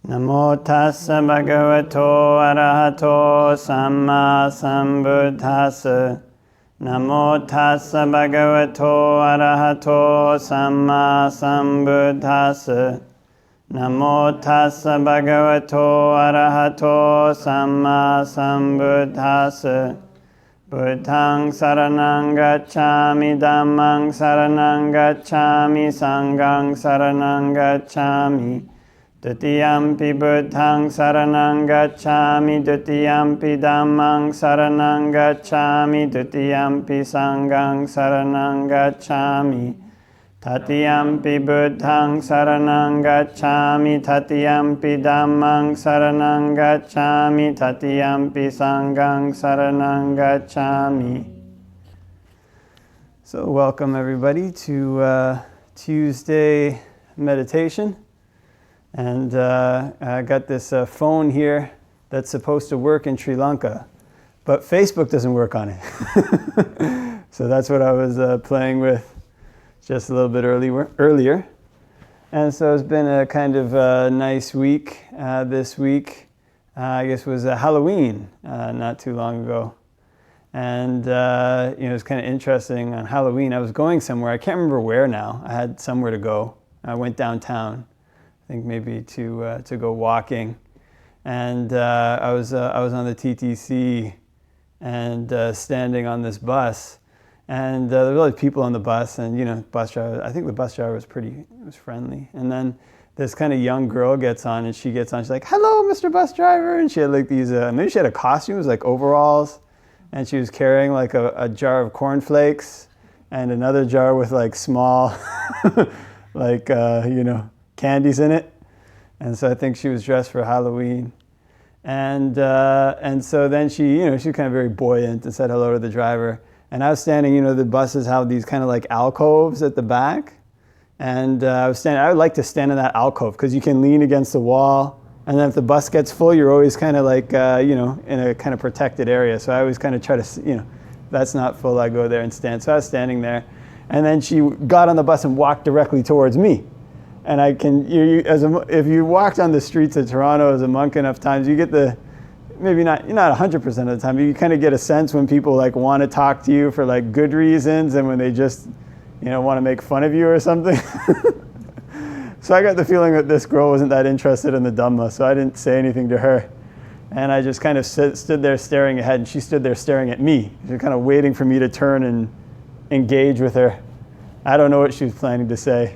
Namo tassa bhagavato arahato samma sambuddhassa. Namo tassa bhagavato arahato samma sambuddhassa. Namo tassa bhagavato arahato samma sambuddhassa. Buddhaṃ saranang gacchami, Dhammang saranang gacchami, Sanghang saranang gacchami. Dutiyampi Buddhaṃ saranang gacchami, Dutiyampi Dhammang saranang gacchami, Dutiyampi Sanghang saranang gacchami. Tatiyampi Buddhaṃ saranang gacchami, Tatiyampi Dhammang saranang gacchami, Tatiyampi Sanghang saranang gacchami. So welcome everybody to Tuesday meditation. And I got this phone here that's supposed to work in Sri Lanka, but Facebook doesn't work on it. So that's what I was playing with just a little bit earlier. And so it's been a kind of nice week. This week, I guess, was Halloween not too long ago. And it was kind of interesting on Halloween. I was going somewhere. I can't remember where now. I had somewhere to go. I went downtown. I think maybe to go walking, and I was on the TTC and standing on this bus, and there were other people on the bus, and bus driver. I think the bus driver was friendly, and then this kind of young girl gets on, and she's like, "Hello, Mr. Bus Driver," and she had like these maybe she had a costume, it was like overalls, and she was carrying like a jar of cornflakes and another jar with like small like candies in it, and so I think she was dressed for Halloween, and so then she was kind of very buoyant and said hello to the driver, and I was standing, the buses have these kind of like alcoves at the back, and I would like to stand in that alcove because you can lean against the wall, and then if the bus gets full, you're always kind of like in a kind of protected area. So I always kind of try to if that's not full, I go there and stand. So I was standing there, and then she got on the bus and walked directly towards me. And if you walked on the streets of Toronto as a monk enough times, you get maybe not 100% of the time, but you kind of get a sense when people like want to talk to you for like good reasons and when they just, want to make fun of you or something. So I got the feeling that this girl wasn't that interested in the Dhamma, so I didn't say anything to her. And I just kind of stood there staring ahead, and she stood there staring at me. She was kind of waiting for me to turn and engage with her. I don't know what she was planning to say.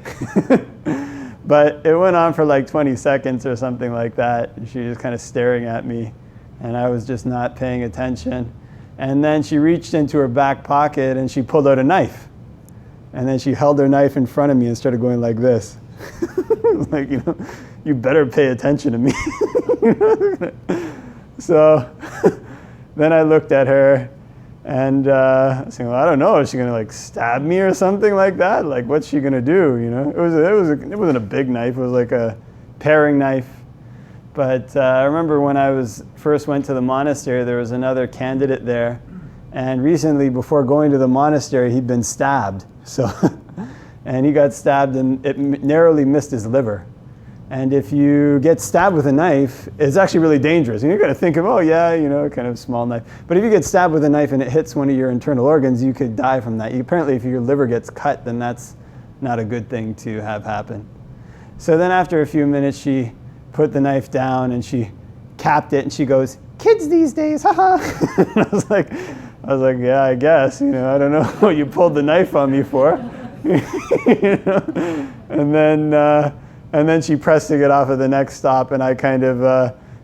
But it went on for like 20 seconds or something like that. She was just kind of staring at me, and I was just not paying attention. And then she reached into her back pocket and she pulled out a knife. And then she held her knife in front of me and started going like this. Like, you better pay attention to me. So then I looked at her, and I was saying, well, I don't know, is she gonna like stab me or something like that? Like, what's she gonna do? It wasn't a big knife. It was like a paring knife. But I remember when I first went to the monastery, there was another candidate there, and recently, before going to the monastery, he'd been stabbed. So, and he got stabbed, and it narrowly missed his liver. And if you get stabbed with a knife, it's actually really dangerous. And you're going to think of, kind of small knife. But if you get stabbed with a knife and it hits one of your internal organs, you could die from that. Apparently, if your liver gets cut, then that's not a good thing to have happen. So then after a few minutes, she put the knife down and she capped it, and she goes, "Kids these days, haha." I was like, yeah, I guess. I don't know what you pulled the knife on me for. And then she pressed to get off at the next stop, and I kind of,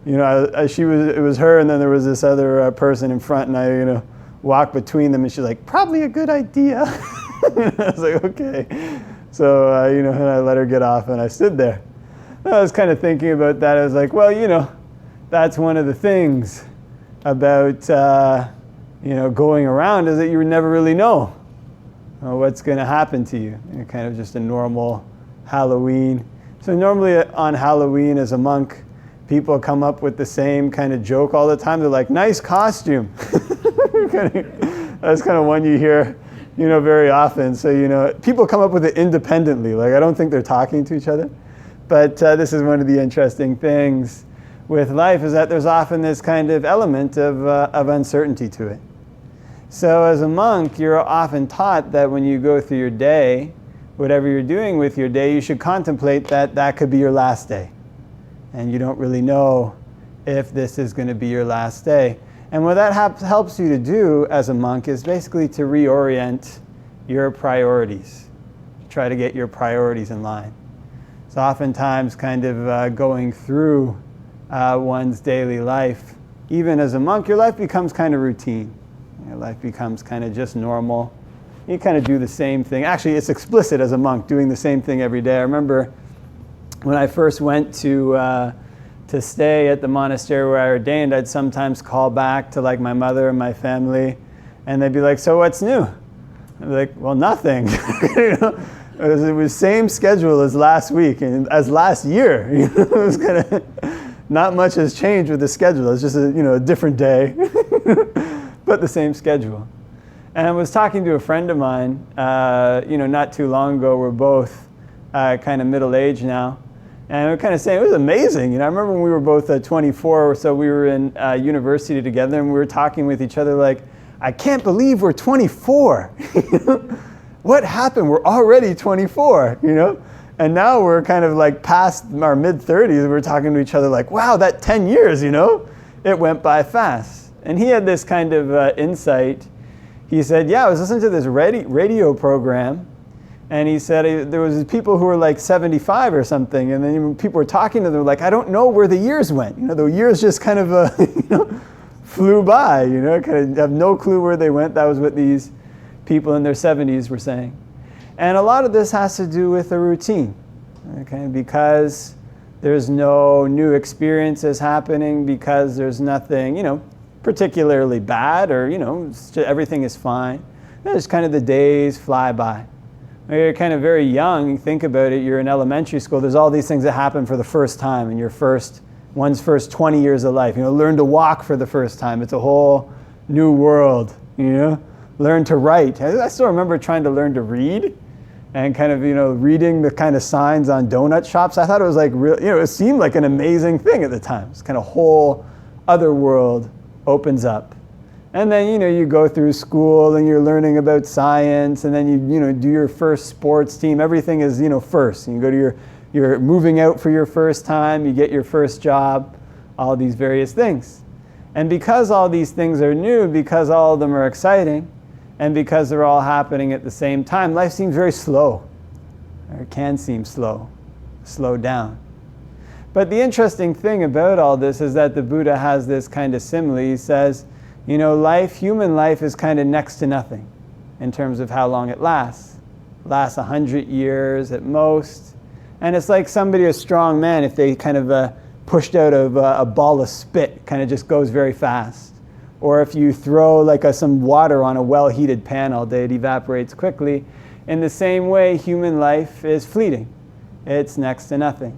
it was her, and then there was this other person in front, and I, walked between them, and she's like, "Probably a good idea." I was like, okay. So, and I let her get off, and I stood there. And I was kind of thinking about that. I was like, well, that's one of the things about, going around, is that you never really know what's going to happen to you. Kind of just a normal Halloween. So normally on Halloween as a monk, people come up with the same kind of joke all the time. They're like, "Nice costume." That's kind of one you hear, very often. So, people come up with it independently. Like, I don't think they're talking to each other. But this is one of the interesting things with life, is that there's often this kind of element of uncertainty to it. So as a monk, you're often taught that when you go through your day, whatever you're doing with your day, you should contemplate that that could be your last day. And you don't really know if this is going to be your last day. And what that helps you to do as a monk is basically to reorient your priorities. Try to get your priorities in line. So oftentimes kind of going through one's daily life, even as a monk, your life becomes kind of routine. Your life becomes kind of just normal. You kind of do the same thing. Actually, it's explicit as a monk, doing the same thing every day. I remember when I first went to stay at the monastery where I ordained, I'd sometimes call back to like my mother and my family, and they'd be like, "So what's new?" I'd be like, "Well, nothing." You know? It was same schedule as last week and as last year. You know? It was kind of not much has changed with the schedule. It's just a different day, but the same schedule. And I was talking to a friend of mine, not too long ago. We're both kind of middle-aged now. And we were kind of saying, it was amazing. I remember when we were both 24, so we were in university together, and we were talking with each other like, I can't believe we're 24. What happened? We're already 24, And now we're kind of like past our mid-30s. We're talking to each other like, wow, that 10 years, it went by fast. And he had this kind of insight. He said, I was listening to this radio program, and he said there was people who were like 75 or something, and then people were talking to them like, I don't know where the years went. The years just kind of flew by. Kind of have no clue where they went. That was what these people in their 70s were saying. And a lot of this has to do with a routine, okay? Because there's no new experiences happening, because there's nothing, particularly bad, or everything is fine. Just kind of the days fly by. When you're kind of very young, you think about it, you're in elementary school, there's all these things that happen for the first time in one's first 20 years of life. Learn to walk for the first time. It's a whole new world, Learn to write. I still remember trying to learn to read and kind of, reading the kind of signs on donut shops. I thought it was like real, it seemed like an amazing thing at the time. It's kind of whole other world opens up. And then, you go through school and you're learning about science, and then you do your first sports team. Everything is, first. You go to you're moving out for your first time, you get your first job, all these various things. And because all these things are new, because all of them are exciting, and because they're all happening at the same time, life seems very slow, or it can seem slow down. But the interesting thing about all this is that the Buddha has this kind of simile. He says, human life is kind of next to nothing in terms of how long it lasts. It lasts 100 years at most. And it's like a strong man, if they kind of pushed out a ball of spit, kind of just goes very fast. Or if you throw some water on a well-heated pan all day, it evaporates quickly. In the same way, human life is fleeting. It's next to nothing.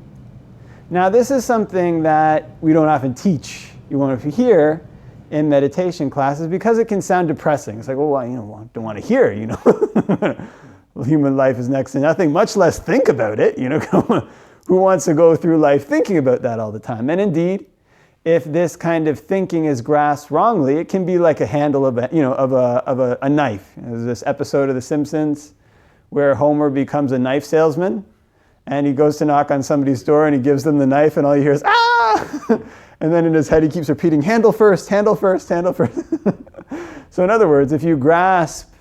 Now, this is something that we don't often teach. You won't hear in meditation classes because it can sound depressing. It's like, well, I don't want to hear, human life is next to nothing, much less think about it. Who wants to go through life thinking about that all the time? And indeed, if this kind of thinking is grasped wrongly, it can be like a handle of a knife. There's this episode of The Simpsons where Homer becomes a knife salesman, and he goes to knock on somebody's door and he gives them the knife, and all you hear is, ah! And then in his head he keeps repeating, handle first, handle first, handle first. So in other words, if you grasp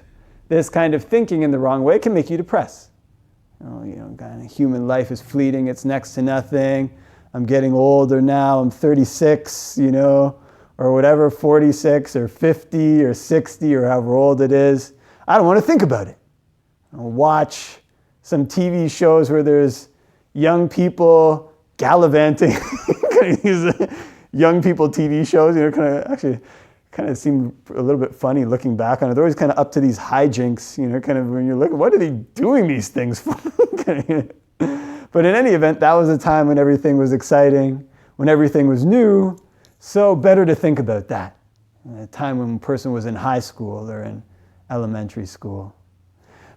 this kind of thinking in the wrong way, it can make you depressed. Kind of human life is fleeting, it's next to nothing. I'm getting older now, I'm 36, or whatever, 46 or 50 or 60 or however old it is. I don't want to think about it. I'll watch some TV shows where there's young people gallivanting. These young people TV shows, kind of seem a little bit funny looking back on it. They're always kind of up to these hijinks, kind of when you're looking, what are they doing these things for? But in any event, that was a time when everything was exciting, when everything was new, so better to think about that. A time when a person was in high school or in elementary school.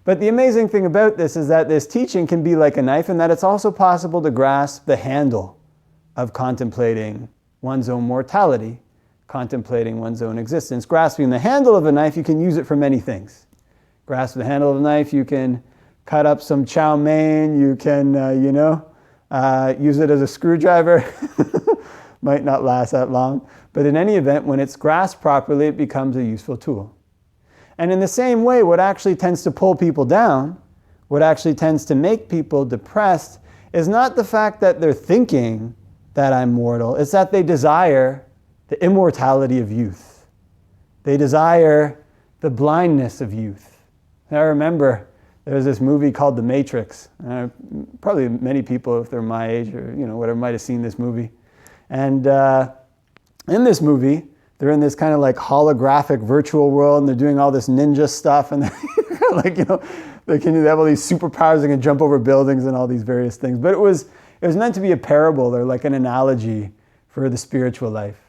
But the amazing thing about this is that this teaching can be like a knife, and that it's also possible to grasp the handle of contemplating one's own mortality, contemplating one's own existence. Grasping the handle of a knife, you can use it for many things. Grasp the handle of a knife, you can cut up some chow mein, you can, use it as a screwdriver. Might not last that long. But in any event, when it's grasped properly, it becomes a useful tool. And in the same way, what actually tends to pull people down, what actually tends to make people depressed, is not the fact that they're thinking that I'm mortal, it's that they desire the immortality of youth. They desire the blindness of youth. And I remember there was this movie called The Matrix. Probably many people, if they're my age or whatever, might have seen this movie. And in this movie, they're in this kind of like holographic virtual world, and they're doing all this ninja stuff, and they have all these superpowers, they can jump over buildings and all these various things. But it was meant to be a parable or like an analogy for the spiritual life.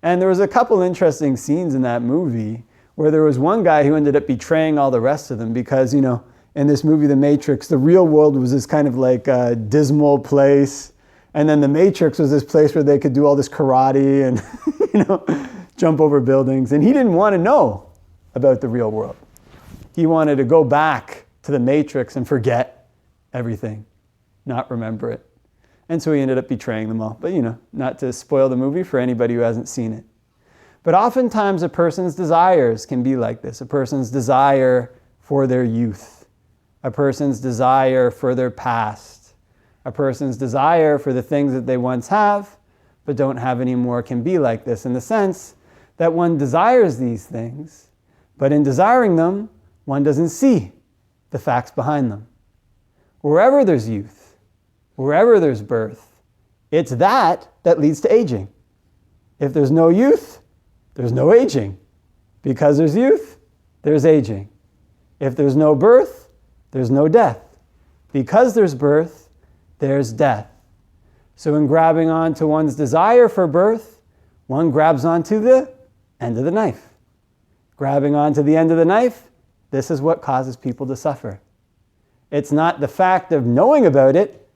And there was a couple interesting scenes in that movie where there was one guy who ended up betraying all the rest of them because, in this movie, The Matrix, the real world was this kind of like dismal place. And then The Matrix was this place where they could do all this karate and, jump over buildings. And he didn't want to know about the real world. He wanted to go back to The Matrix and forget everything, not remember it. And so he ended up betraying them all. But, not to spoil the movie for anybody who hasn't seen it. But oftentimes a person's desires can be like this. A person's desire for their youth. A person's desire for their past. A person's desire for the things that they once have but don't have anymore can be like this in the sense that one desires these things, but in desiring them, one doesn't see the facts behind them. Wherever there's youth, wherever there's birth, it's that leads to aging. If there's no youth, there's no aging. Because there's youth, there's aging. If there's no birth, there's no death. Because there's birth, there's death. So in grabbing onto one's desire for birth, one grabs onto the end of the knife. Grabbing onto the end of the knife, this is what causes people to suffer. It's not the fact of knowing about it,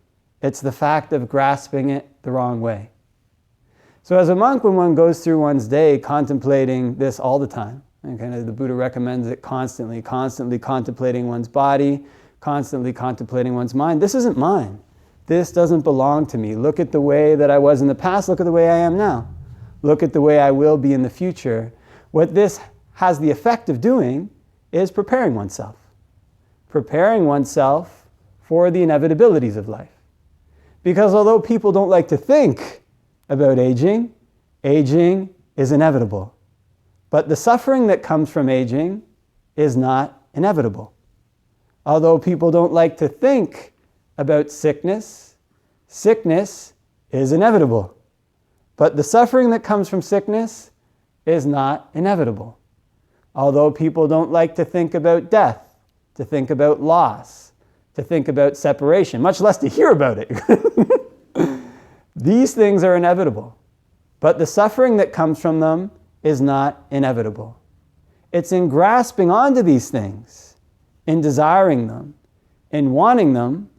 it's the fact of grasping it the wrong way. So as a monk, when one goes through one's day contemplating this all the time, and kind of the Buddha recommends it constantly contemplating one's body, constantly contemplating one's mind. This isn't mine. This doesn't belong to me. Look at the way that I was in the past. Look at the way I am now. Look at the way I will be in the future. What this has the effect of doing is preparing oneself. Preparing oneself for the inevitabilities of life. Because although people don't like to think about aging, aging is inevitable. But the suffering that comes from aging is not inevitable. Although people don't like to think about sickness, sickness is inevitable. But the suffering that comes from sickness is not inevitable. Although people don't like to think about death, to think about loss, to think about separation, much less to hear about it. These things are inevitable. But the suffering that comes from them is not inevitable. It's in grasping onto these things, in desiring them, in wanting them,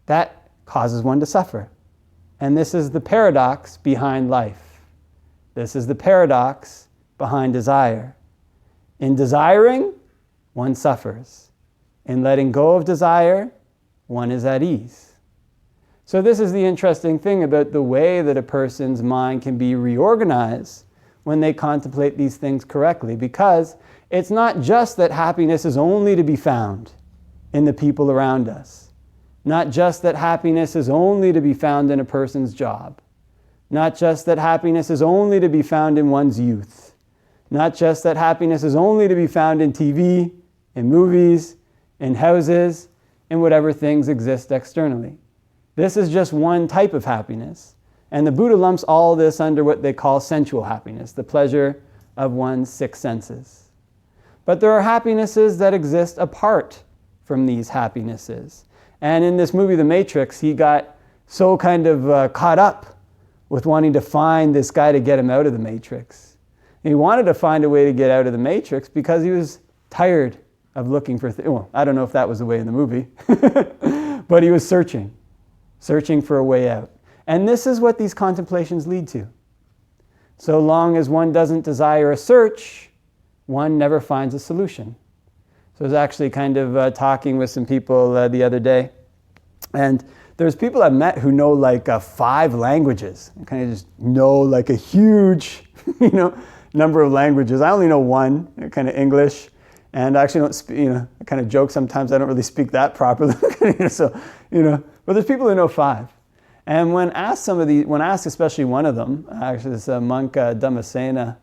that causes one to suffer. And this is the paradox behind life. This is the paradox behind desire. In desiring, one suffers. In letting go of desire, one is at ease. So this is the interesting thing about the way that a person's mind can be reorganized when they contemplate these things correctly, because it's not just that happiness is only to be found in the people around us. Not just that happiness is only to be found in a person's job. Not just that happiness is only to be found in one's youth. Not just that happiness is only to be found in TV, in movies, in houses, in whatever things exist externally. This is just one type of happiness. And the Buddha lumps all this under what they call sensual happiness, the pleasure of one's six senses. But there are happinesses that exist apart from these happinesses. And in this movie, The Matrix, he got so kind of caught up with wanting to find this guy to get him out of the Matrix. And he wanted to find a way to get out of the Matrix because he was tired of looking for well, I don't know if that was the way in the movie, but he was searching for a way out. And this is what these contemplations lead to. So long as one doesn't desire a search, one never finds a solution. So I was actually kind of talking with some people the other day, and there's people I've met who know like 5 languages, and kind of just know like a huge, number of languages. I only know 1, kind of English, and I actually don't speak, I kind of joke sometimes I don't really speak that properly. But there's people who know 5. And when asked especially one of them, actually this monk Dhamma-Vinaya,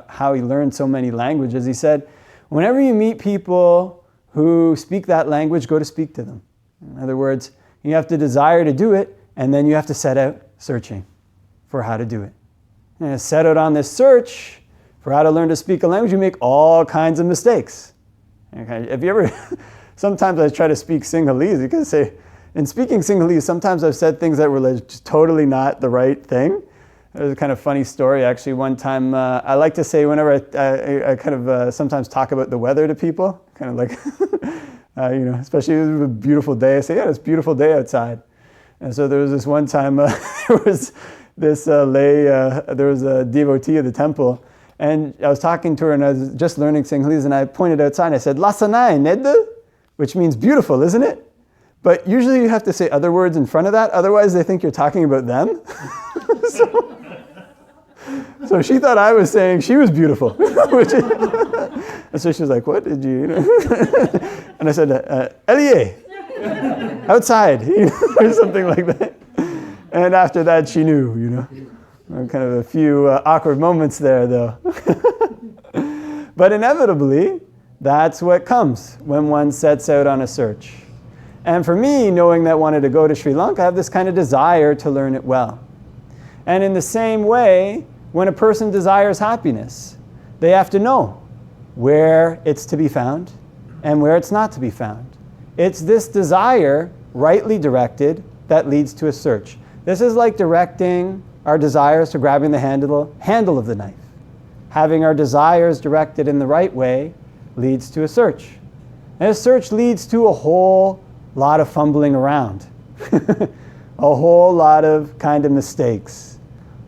how he learned so many languages, he said, whenever you meet people who speak that language, go to speak to them. In other words, you have to desire to do it, and then you have to set out searching for how to do it. And set out on this search for how to learn to speak a language, you make all kinds of mistakes. Okay? Have you ever, sometimes I try to speak Sinhalese, you can say, in speaking Sinhalese, sometimes I've said things that were just totally not the right thing. There's a kind of funny story, actually. One time, I like to say whenever I kind of sometimes talk about the weather to people, kind of like, especially if it was a beautiful day, I say, yeah, it's a beautiful day outside. And so there was this one time, there was this there was a devotee of the temple, and I was talking to her, and I was just learning Sinhalese, and I pointed outside, and I said, Lasanai Ned, which means beautiful, isn't it? But usually you have to say other words in front of that, otherwise they think you're talking about them. So she thought I was saying she was beautiful. And so she was like, what did you, And I said, Elie, outside, or something like that. And after that she knew, Kind of a few awkward moments there, though. But inevitably, that's what comes when one sets out on a search. And for me, knowing that I wanted to go to Sri Lanka, I have this kind of desire to learn it well. And in the same way, when a person desires happiness, they have to know where it's to be found and where it's not to be found. It's this desire, rightly directed, that leads to a search. This is like directing our desires to grabbing the handle of the knife. Having our desires directed in the right way leads to a search. And a search leads to a whole lot of fumbling around, a whole lot of kind of mistakes,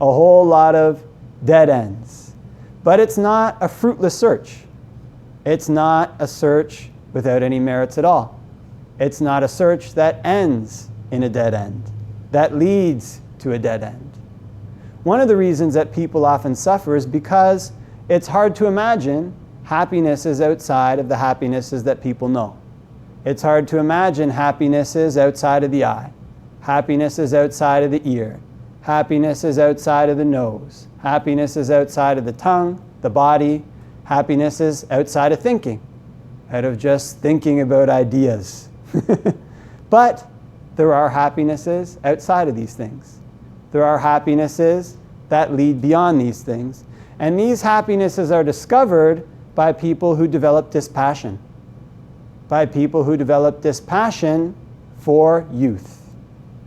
a whole lot of dead ends. But it's not a fruitless search. It's not a search without any merits at all. It's not a search that ends in a dead end, that leads to a dead end. One of the reasons that people often suffer is because it's hard to imagine happiness is outside of the happinesses that people know. It's hard to imagine happiness is outside of the eye. Happiness is outside of the ear. Happiness is outside of the nose. Happiness is outside of the tongue, the body. Happiness is outside of thinking, out of just thinking about ideas. But there are happinesses outside of these things. There are happinesses that lead beyond these things. And these happinesses are discovered by people who develop dispassion. By people who develop dispassion for youth.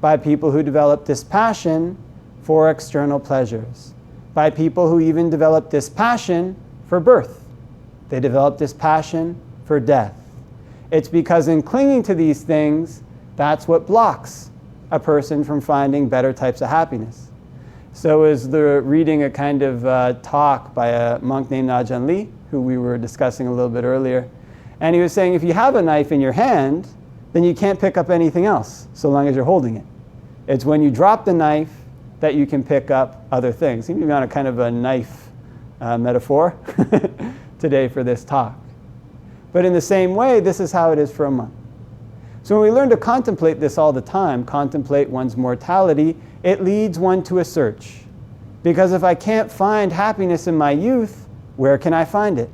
By people who develop dispassion for external pleasures. By people who even develop dispassion for birth. They develop dispassion for death. It's because in clinging to these things, that's what blocks a person from finding better types of happiness. So as they're reading a kind of talk by a monk named Ajahn Lee, who we were discussing a little bit earlier, and he was saying if you have a knife in your hand, then you can't pick up anything else so long as you're holding it. It's when you drop the knife that you can pick up other things. Seems to be on a kind of a knife metaphor today for this talk. But in the same way, this is how it is for a monk. So when we learn to contemplate this all the time, contemplate one's mortality, it leads one to a search. Because if I can't find happiness in my youth, where can I find it?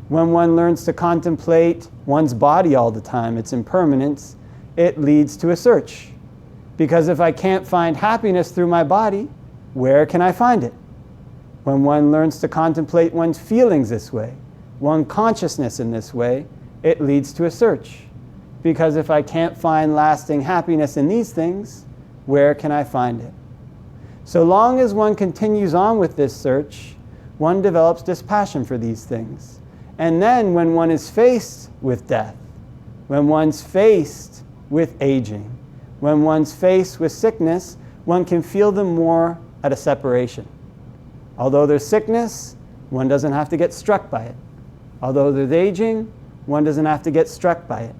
When one learns to contemplate one's body all the time, its impermanence, it leads to a search. Because if I can't find happiness through my body, where can I find it? When one learns to contemplate one's feelings this way, one consciousness in this way, it leads to a search. Because if I can't find lasting happiness in these things, where can I find it? So long as one continues on with this search, one develops dispassion for these things. And then when one is faced with death, when one's faced with aging, when one's faced with sickness, one can feel them more at a separation. Although there's sickness, one doesn't have to get struck by it. Although there's aging, one doesn't have to get struck by it.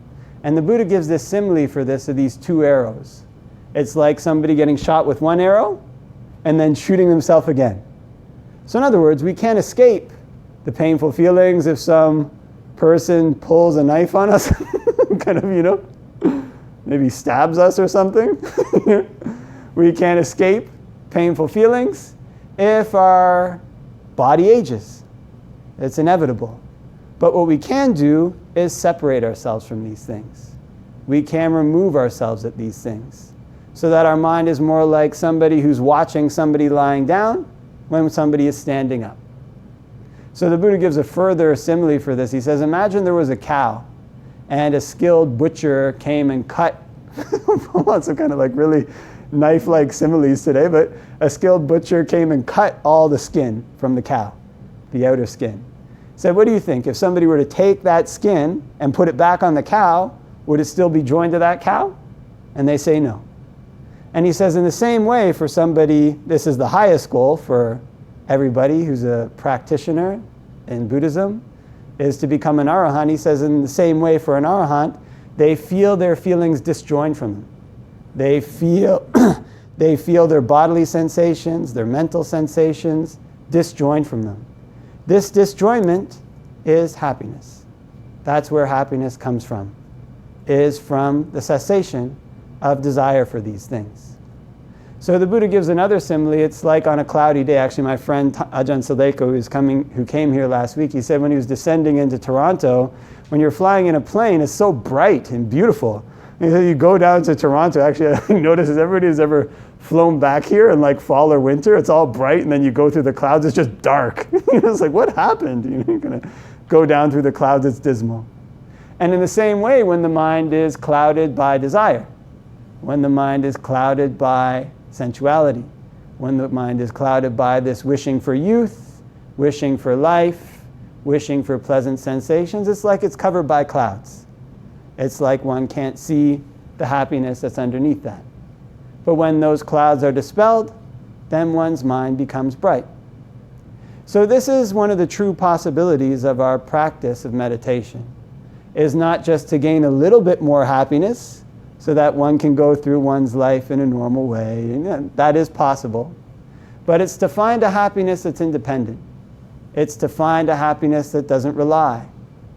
And the Buddha gives this simile for this of these two arrows. It's like somebody getting shot with one arrow and then shooting themselves again. So in other words, we can't escape the painful feelings if some person pulls a knife on us, kind of, maybe stabs us or something. We can't escape painful feelings if our body ages. It's inevitable. But what we can do is separate ourselves from these things. We can remove ourselves at these things so that our mind is more like somebody who's watching somebody lying down when somebody is standing up. So the Buddha gives a further simile for this. He says, imagine there was a cow and a skilled butcher came and cut, lots of kind of like really knife-like similes today, but a skilled butcher came and cut all the skin from the cow, the outer skin. He said, what do you think? If somebody were to take that skin and put it back on the cow, would it still be joined to that cow? And they say no. And he says, in the same way, for somebody, this is the highest goal for everybody who's a practitioner in Buddhism, is to become an arahant. He says, in the same way for an arahant, they feel their feelings disjoined from them. They feel, they feel their bodily sensations, their mental sensations disjoined from them. This disjointment is happiness. That's where happiness comes from, is from the cessation of desire for these things. So the Buddha gives another simile. It's like on a cloudy day. Actually, my friend Ajahn Saleko, who came here last week, he said when he was descending into Toronto, when you're flying in a plane, it's so bright and beautiful. And so you go down to Toronto. Actually, I notice if everybody has ever flown back here in like fall or winter, it's all bright, and then you go through the clouds, it's just dark. It's like, what happened? You're going to go down through the clouds, it's dismal. And in the same way, when the mind is clouded by desire, when the mind is clouded by sensuality, when the mind is clouded by this wishing for youth, wishing for life, wishing for pleasant sensations, it's like it's covered by clouds. It's like one can't see the happiness that's underneath that. But when those clouds are dispelled, then one's mind becomes bright. So this is one of the true possibilities of our practice of meditation, is not just to gain a little bit more happiness so that one can go through one's life in a normal way. And that is possible. But it's to find a happiness that's independent. It's to find a happiness that doesn't rely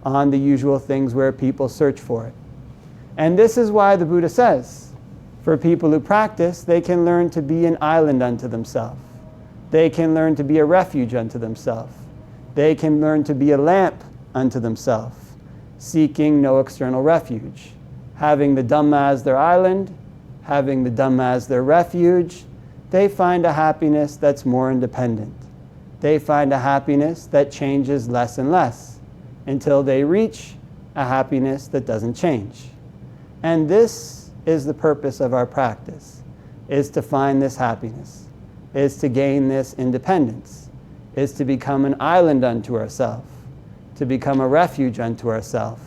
on the usual things where people search for it. And this is why the Buddha says, for people who practice, they can learn to be an island unto themselves. They can learn to be a refuge unto themselves. They can learn to be a lamp unto themselves, seeking no external refuge. Having the Dhamma as their island, having the Dhamma as their refuge, they find a happiness that's more independent. They find a happiness that changes less and less until they reach a happiness that doesn't change. And this is the purpose of our practice, is to find this happiness, is to gain this independence, is to become an island unto ourselves, to become a refuge unto ourselves,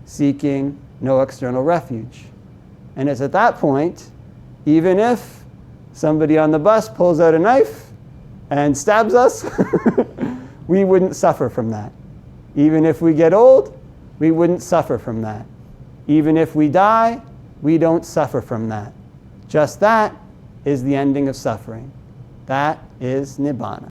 seeking no external refuge. And it's at that point, even if somebody on the bus pulls out a knife and stabs us, we wouldn't suffer from that. Even if we get old, we wouldn't suffer from that. Even if we die, we don't suffer from that. Just that is the ending of suffering. That is Nibbana.